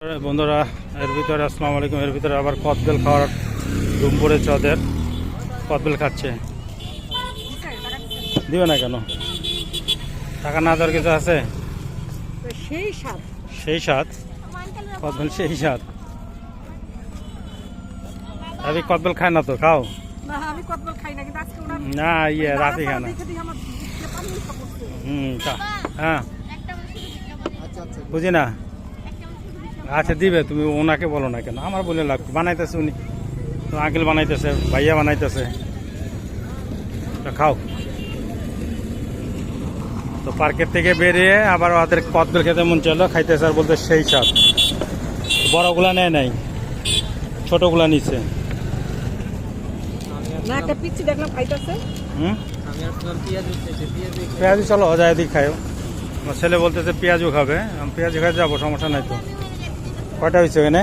বন্ধুরা এর ভিতরে আসসালামু আলাইকুম। এর ভিতরে আবার কদবেল খাওয়ার রুম পড়েছে ওদের। কদবেল খাচ্ছে, দিবে না কেন? টাকা না দেওয়ার কিছু আছে? সেই স্বাদ কদবেল, সেই স্বাদ। আমি কদবেল খাই না তো, খাও না? ইয়ে রাতে খায় না। হ্যাঁ বুঝি না। আচ্ছা দিবে, তুমি ওনাকে বলো না কেন? আমার বলে লাভ কি? বানাইতেছে উনি, আঙ্কেল বানাইতেছে, ভাইয়া বানাইতেছে, খাও। তো পার্কের থেকে বেরিয়ে আবার ওদের কদবেল খেতে মন চলো, খাইতেছে আর বলতে সেই স্বাদ। বড়গুলা নেয় নাই, ছোটগুলা নিচ্ছে। পেঁয়াজু চলো যায় দিক খাও। আমার ছেলে বলতেছে পেঁয়াজু খাবে, আমি পেঁয়াজু খাই যাবো, সমস্যা নাই তো। কয়টা হয়েছে এখানে?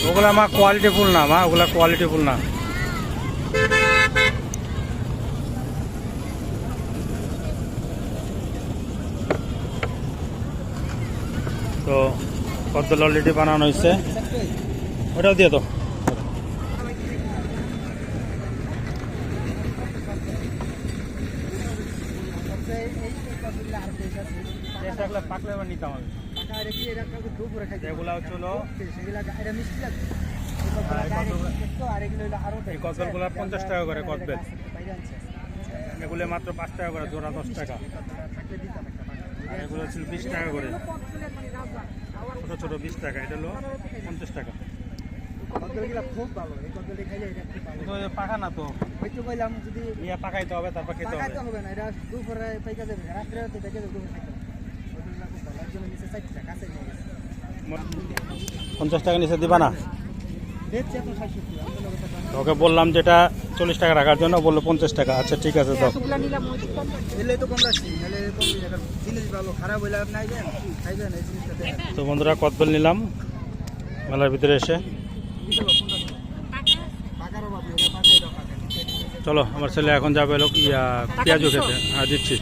ওগুলা মা কোয়ালিটি ফুল না, মা ওগুলা কোয়ালিটি ফুল না। তো কদবেল অলরেডি বানানো হয়েছে, ওটাও দিয়ে তো। পাকলে এবার নিতাম আমি। এগুলা হচ্ছিল এই কদবেলগুলা 50 টাকা করে কদবেল, এগুলো মাত্র 5 টাকা করে জোড়া, 10 টাকা। আর এগুলো হচ্ছিল 20 টাকা করে, ছোট ছোট 20 টাকা। এটা হলো 50 টাকা। পাকা না তো, পাকাইতে হবে, তারপর খেতে হবে। 50 টাকা নিচে দিবা না? ওকে বললাম যেটা 40 টাকা রাখার জন্য, বললো 50 টাকা। আচ্ছা ঠিক আছে তো। তো বন্ধুরা কদবেল নিলাম মেলার ভিতরে এসে। চলো আমার ছেলে এখন যাবে লোক পেঁয়াজু খেতে। হ্যাঁ দিচ্ছি।